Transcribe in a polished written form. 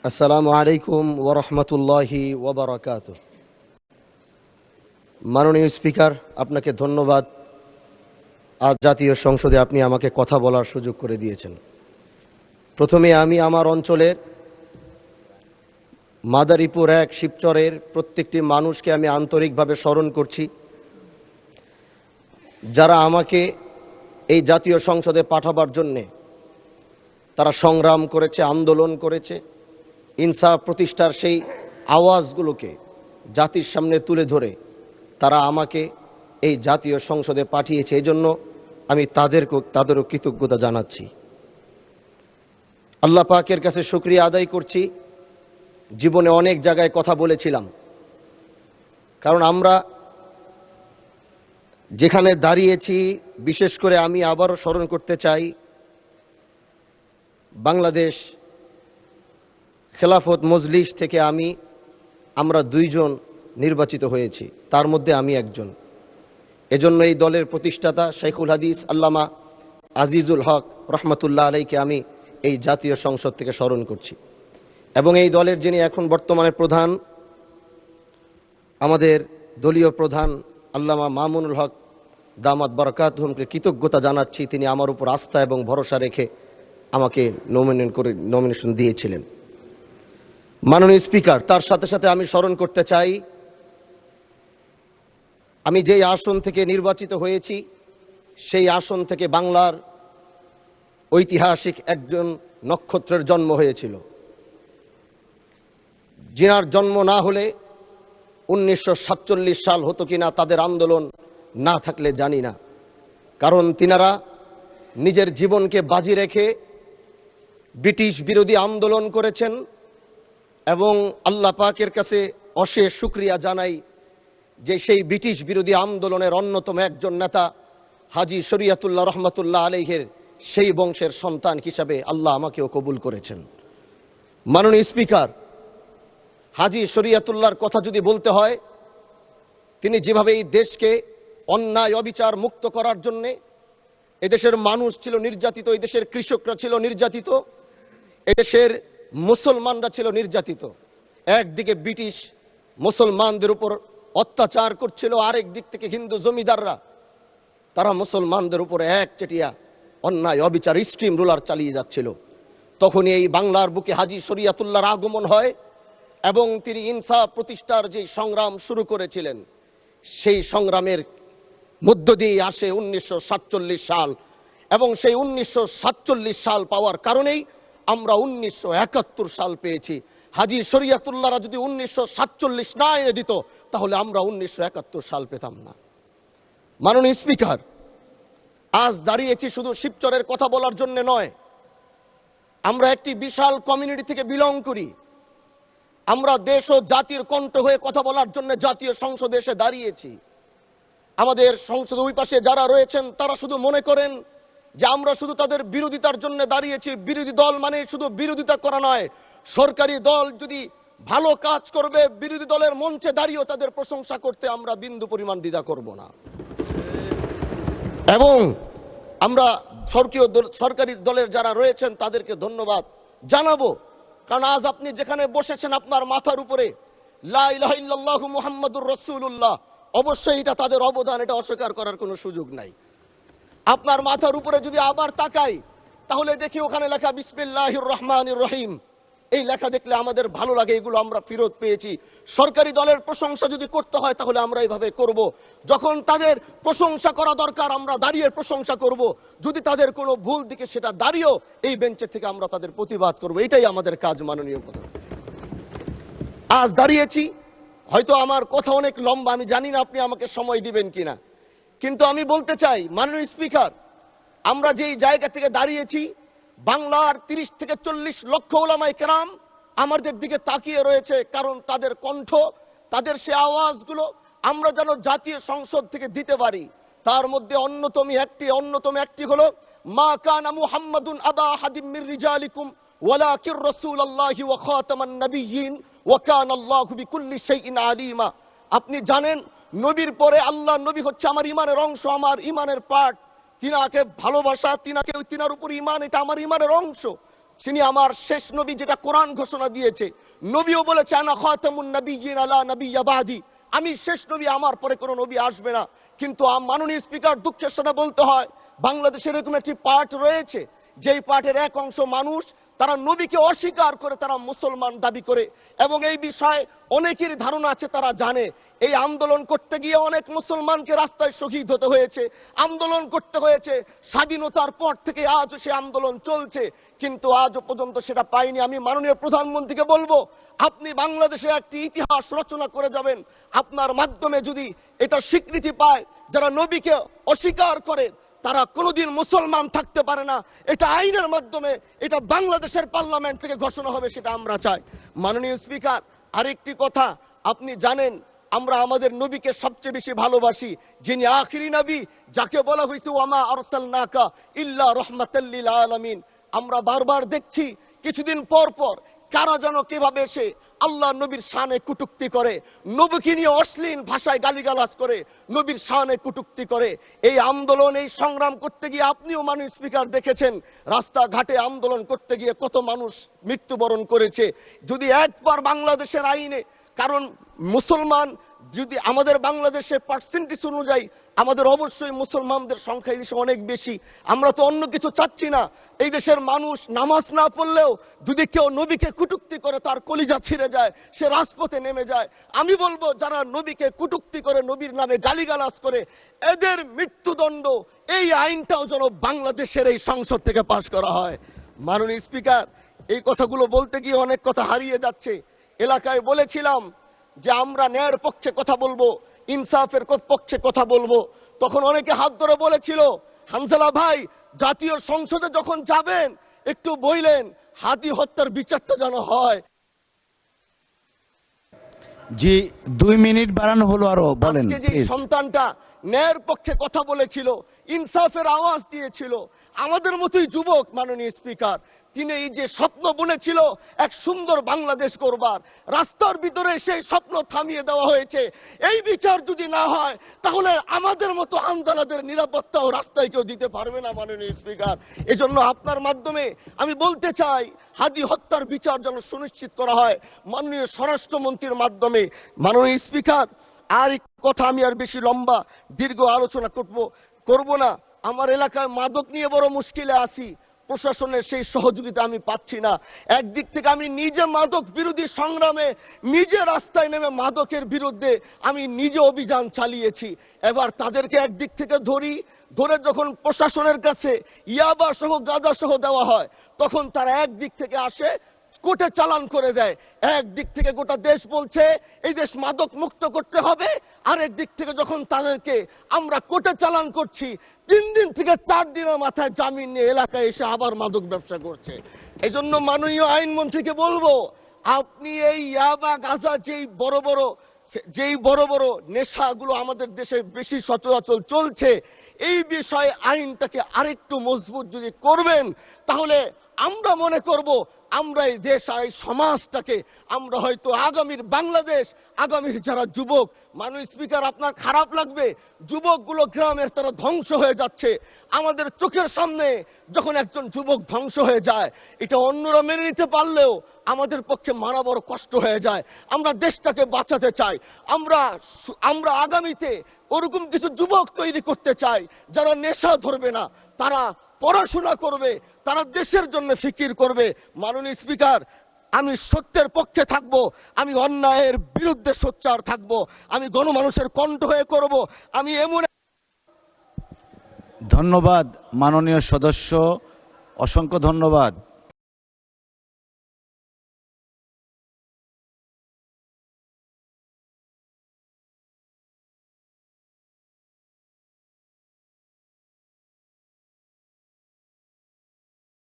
আসসালামু আলাইকুম ওয়া রাহমাতুল্লাহি ওয়া বারাকাতুহু। মাননীয় স্পিকার, আপনাকে ধন্যবাদ। আজ জাতীয় সংসদে আপনি আমাকে কথা বলার সুযোগ করে দিয়েছেন। প্রথমে আমি আমার অঞ্চলের মাদারীপুর ১ শিবচরের প্রত্যেকটি মানুষকে আমি আন্তরিকভাবে স্মরণ করছি, যারা আমাকে এই জাতীয় সংসদে পাঠাবার জন্যে তারা সংগ্রাম করেছে, আন্দোলন করেছে। ইনসাফ প্রতিষ্ঠার সেই আওয়াজগুলোকে জাতির সামনে তুলে ধরে তারা আমাকে এই জাতীয় সংসদে পাঠিয়েছে। এই জন্য আমি তাদেরও কৃতজ্ঞতা জানাচ্ছি। আল্লাহ পাকের কাছে শুকরিয়া আদায় করছি। জীবনে অনেক জায়গায় কথা বলেছিলাম, কারণ আমরা যেখানে দাঁড়িয়েছি, বিশেষ করে আমি আবারও স্মরণ করতে চাই, বাংলাদেশ খেলাফত মজলিস থেকে আমরা 2 জন নির্বাচিত হয়েছি, তার মধ্যে আমি একজন। এজন্য এই দলের প্রতিষ্ঠাতা শাইখুল হাদিস আল্লামা আজিজুল হক রহমতুল্লাহ আলাইকে আমি এই জাতীয় সংসদ থেকে স্মরণ করছি। এবং এই দলের যিনি এখন বর্তমানে প্রধান, আমাদের দলীয় প্রধান আল্লামা মামুনুল হক দামাত বারাকাতুহুমকে কৃতজ্ঞতা জানাচ্ছি। তিনি আমার উপর আস্থা এবং ভরসা রেখে আমাকে নমিনেশন দিয়েছিলেন। মাননীয় স্পিকার, তার সাথে সাথে আমি স্মরণ করতে চাই, আমি যেই আসন থেকে নির্বাচিত হয়েছি সেই আসন থেকে বাংলার ঐতিহাসিক একজন নক্ষত্রের জন্ম হয়েছিল, যিনার জন্ম না হলে 1947 সাল হতো কিনা, তাদের আন্দোলন না থাকলে জানি না। কারণ তিনারা নিজের জীবনকে বাজি রেখে ব্রিটিশ বিরোধী আন্দোলন করেছেন। এবং আল্লাহ পাকের কাছে অশেষ শুকরিয়া জানাই যে সেই ব্রিটিশ বিরোধী আন্দোলনের অন্যতম একজন নেতা হাজী শরীয়তুল্লাহ রহমতুল্লাহ আলাইহির সেই বংশের সন্তান হিসাবে আল্লাহ আমাকেও কবুল করেছেন। মাননীয় স্পিকার, হাজী শরীয়তুল্লাহর কথা যদি বলতে হয়, তিনি যেভাবে এই দেশকে অন্যায় অবিচার মুক্ত করার জন্যে, এদেশের মানুষ ছিল নির্যাতিত, এদেশের কৃষকরা ছিল নির্যাতিত, এদেশের মুসলমানরা ছিল নির্যাতিত। একদিকে ব্রিটিশ মুসলমানদের উপর অত্যাচার করছিল, আরেক দিক থেকে হিন্দু জমিদাররা তারা মুসলমানদের উপর একচেটিয়া অন্যায় অবিচার স্ট্রিম রুলার চালিয়ে যাচ্ছিল। তখনই এই বাংলার বুকে হাজী শরীয়তুল্লাহর আগমন হয় এবং তিনি ইনসাফ প্রতিষ্ঠার যে সংগ্রাম শুরু করেছিলেন, সেই সংগ্রামের মধ্য দিয়ে আসে 1947 সাল। এবং সেই 1947 সাল পাওয়ার কারণেই আমরা 1971 সাল পেয়েছি। হাজী শরীয়তুল্লাহরা যদি 1947 না এনে দিত, তাহলে আমরা 1971 সাল পেতাম না। মাননীয় স্পিকার, আজ দাঁড়িয়েছি শুধু শিবচরের কথা বলার জন্য নয়। আমরা একটি বিশাল কমিউনিটি থেকে বিলং করি। আমরা দেশ ও জাতির কণ্ঠ হয়ে কথা বলার জন্য জাতীয় সংসদে এসে দাঁড়িয়েছি। আমাদের সংসদের ওই পাশে যারা রয়েছেন, তারা শুধু মনে করেন যে আমরা শুধু তাদের বিরোধিতার জন্য দাঁড়িয়েছি। বিরোধী দল মানে শুধু বিরোধিতা করা নয়, সরকারি দল যদি ভালো কাজ করবে, বিরোধী দলের মঞ্চে দাঁড়িয়েও তাদের প্রশংসা করতে আমরা বিন্দু পরিমাণ দ্বিধা করব না। এবং আমরা সরকারি দলের যারা রয়েছেন তাদেরকে ধন্যবাদ জানাবো, কারণ আজ আপনি যেখানে বসেছেন, আপনার মাথার উপরে লা ইলাহা ইল্লাল্লাহু মুহাম্মাদুর রাসূলুল্লাহ, অবশ্যই এটা তাদের অবদান, এটা অস্বীকার করার কোনো সুযোগ নাই। আপনার মাথার উপরে যদি আবার তাকাই, তাহলে দেখি ওখানে লেখা বিসমিল্লাহির রহমানির রহিম। এই লেখা দেখলে আমাদের ভালো লাগে, এগুলো আমরা ফেরত পেয়েছি। সরকারি দলের প্রশংসা যদি করতে হয়, তাহলে আমরা এইভাবে করব। যখন তাদের প্রশংসা করা দরকার, আমরা দাঁড়িয়ে প্রশংসা করব। যদি তাদের কোনো ভুল দিকে, সেটা দাঁড়িয়েও এই বেঞ্চের থেকে আমরা তাদের প্রতিবাদ করব। এটাই আমাদের কাজ। মাননীয় প্রধান, আজ দাঁড়িয়েছি, হয়তো আমার কথা অনেক লম্বা, আমি জানি না আপনি আমাকে সময় দিবেন কিনা, কিন্তু আমি বলতে চাই, মাননীয় স্পিকার, আমরা যেই জায়গা থেকে দাঁড়িয়েছি, বাংলার 30 থেকে 40 লক্ষ উলামায়ে কেরাম আমাদের দিকে তাকিয়ে রয়েছে। কারণ তাদের কণ্ঠ, তাদের সে আওয়াজগুলো আমরা যেন জাতীয় সংসদ থেকে দিতে পারি। তার মধ্যে অন্যতম একটি হলো, মা কানা মুহাম্মাদুন আবা আহাদিম মির রিজালিকুম ওয়ালাকির রাসূলুল্লাহি ওয়া খাতামান নাবিয়্যিন ওয়া কানা আল্লাহু বিকুল্লি শাইইন আলিমা। আপনি জানেন, নবীর পরে আল্লাহ নবী হচ্ছে আমার ইমানের অংশ, আমার ইমানের পার্ট। তিনাকে ভালোবাসা, তিনার উপর ইমান, এটা আমার ইমানের অংশ। তিনি আমার শেষ নবী, যেটা কোরআন ঘোষণা দিয়েছে। নবীও বলেছে আনা খাতামুন নাবিয়্যিন লা নাবিয়্যা বাদি, আমি শেষ নবী, আমার পরে কোনো নবী আসবে না। কিন্তু মাননীয় স্পিকার, দুঃখের সাথে বলতে হয়, বাংলাদেশের এরকম একটি পার্ট রয়েছে, যেই পার্টের এক অংশ মানুষ তারা নবীকে অস্বীকার করে, তারা মুসলমান দাবি করে। এবং এই বিষয়ে অনেকেরই ধারণা আছে, তারা জানে এই আন্দোলন করতে গিয়ে অনেক মুসলমানকে রাস্তায় শহীদ হতে হয়েছে, আন্দোলন করতে হয়েছে। স্বাধীনতার পর থেকে আজও সে আন্দোলন চলছে, কিন্তু আজও পর্যন্ত সেটা পাইনি। আমি মাননীয় প্রধানমন্ত্রীকে বলবো, আপনি বাংলাদেশে একটি ইতিহাস রচনা করে যাবেন। আপনার মাধ্যমে যদি এটা স্বীকৃতি পায়, যারা নবীকে অস্বীকার করে তারা কোনোদিন মুসলমান থাকতে পারে না, এটা আইনের মাধ্যমে, এটা বাংলাদেশের পার্লামেন্ট থেকে ঘোষণা হবে, সেটা আমরা চাই। মাননীয় স্পিকার, আরেকটি কথা, আপনি জানেন আমরা আমাদের নবীকে সবচেয়ে বেশি ভালোবাসি, যিনি আখিরি নবী, যাকে বলা হয়েছে ওয়ামা আরসালনাকা ইল্লা রাহমাতাল লিল আলামিন। আমরা বারবার দেখছি কিছুদিন পর পর কারা যেন কিভাবে এসে আল্লাহ নবীর শানে কটূক্তি করে, নবীকে নিয়ে অশ্লীল ভাষায় গালিগালাজ করে, নবীর শানে কটূক্তি করে। এই আন্দোলন, এই সংগ্রাম করতে গিয়ে আপনিও মাননীয় স্পিকার দেখেছেন, রাস্তাঘাটে আন্দোলন করতে গিয়ে কত মানুষ মৃত্যুবরণ করেছে। যদি একবার বাংলাদেশের আইনে, কারণ মুসলমান যদি আমাদের বাংলাদেশে পার্সেন্টেজ অনুযায়ী আমাদের অবশ্যই মুসলমানদের সংখ্যা এই দেশে অনেক বেশি। আমরা তো অন্য কিছু চাচ্ছি না। এই দেশের মানুষ নামাজ না পড়লেও যদি কেউ নবীকে কটূক্তি করে, তার কলিজা ছিঁড়ে যায়, সে রাজপথে নেমে যায়। আমি বলবো, যারা নবীকে কটূক্তি করে, নবীর নামে গালিগালাজ করে, এদের মৃত্যুদণ্ড, এই আইনটাও যেন বাংলাদেশের এই সংসদ থেকে পাশ করা হয়। মাননীয় স্পিকার, এই কথাগুলো বলতে গিয়ে অনেক কথা হারিয়ে যাচ্ছে। এলাকায় বলেছিলাম যে আমরা ন্যায়ের পক্ষে কথা বলবো, ইনসাফের পক্ষে কথা বলবো। তখন অনেকে হাত ধরে বলেছিল, হানজালা ভাই, জাতীয় সংসদে যখন যাবেন একটু বললেন হাদি হত্যার বিচারটা যেন হয়। জি, 2 মিনিট বাড়ানো হলো, আরো বলেন। আজকে যে সন্তানটা ন্যায়ের পক্ষে কথা বলেছিল, ইনসাফের আওয়াজ দিয়েছিল, আমাদের মতোই যুবক, মাননীয় স্পিকার, তিনি এই যে স্বপ্ন বুনেছিল এক সুন্দর বাংলাদেশ করবার, রাস্তার ভিতরে সেই স্বপ্ন থামিয়ে দেওয়া হয়েছে। এই বিচার যদি না হয়, তাহলে আমাদের মতো হানজালাদের নিরাপত্তাও রাস্তায় কেউ দিতে পারবে না, মাননীয় স্পিকার। এজন্য আপনার মাধ্যমে আমি বলতে চাই, হাদি হত্যার বিচার যেন সুনিশ্চিত করা হয় মাননীয় স্বরাষ্ট্রমন্ত্রীর মাধ্যমে। মাননীয় স্পিকার, আর কথা আমি আর বেশি লম্বা দীর্ঘ আলোচনা করব না। আমার এলাকায় মাদক নিয়ে বড় মুশকিলে আছি, প্রশাসনের সেই সহযোগিতা আমি পাচ্ছি না। একদিক থেকে আমি নিজে মাদক বিরোধী সংগ্রামে নিজে রাস্তায় নেমে মাদকের বিরুদ্ধে আমি নিজে অভিযান চালিয়েছি। এবার তাদেরকে একদিক থেকে ধরে যখন প্রশাসনের কাছে ইয়াবা সহ গাঁজা সহ দেওয়া হয়, তখন তারা একদিক থেকে আসে, কোর্টে চালান করে দেয়। একদিক থেকে গোটা দেশ বলছে এই দেশ মাদক মুক্ত করতে হবে, আর একদিক থেকে যখন তাদেরকে আমরা কোর্টে চালান করছি, 3 দিন থেকে 4 দিনের মাথায় জামিন নিয়ে এলাকায় এসে আবার মাদক ব্যবসা করছে। এই জন্য মাননীয় আইনমন্ত্রীকে বলবো, আপনি এই ইয়াবা গাঁজা যেই বড় বড় নেশাগুলো আমাদের দেশে বেশি সচরাচর চলছে, এই বিষয়ে আইনটাকে আরেকটু মজবুত যদি করবেন, তাহলে আমরা মনে করব আমরা এই দেশ আর এই সমাজটাকে আমরা হয়তো আগামীর বাংলাদেশ, আগামীর যারা যুবক, মাননীয় স্পিকার, আপনার খারাপ লাগবে, যুবকগুলো গ্রামের তারা ধ্বংস হয়ে যাচ্ছে। আমাদের চোখের সামনে যখন একজন যুবক ধ্বংস হয়ে যায়, এটা অন্যরা মেনে নিতে পারলেও আমাদের পক্ষে মানা বড় কষ্ট হয়ে যায়। আমরা দেশটাকে বাঁচাতে চাই। আমরা আগামীতে ওরকম কিছু যুবক তৈরি করতে চাই, যারা নেশা ধরবে না, তারা পড়াশোনা করবে, তারা দেশের জন্য ফিকির করবে। মাননীয় স্পিকার, আমি সত্যের পক্ষে থাকব, আমি অন্যায়ের বিরুদ্ধে সোচ্চার থাকব, আমি গণমানুষের কণ্ঠ হয়ে করব। আমি এমন। ধন্যবাদ মাননীয় সদস্য, অসংখ্য ধন্যবাদ।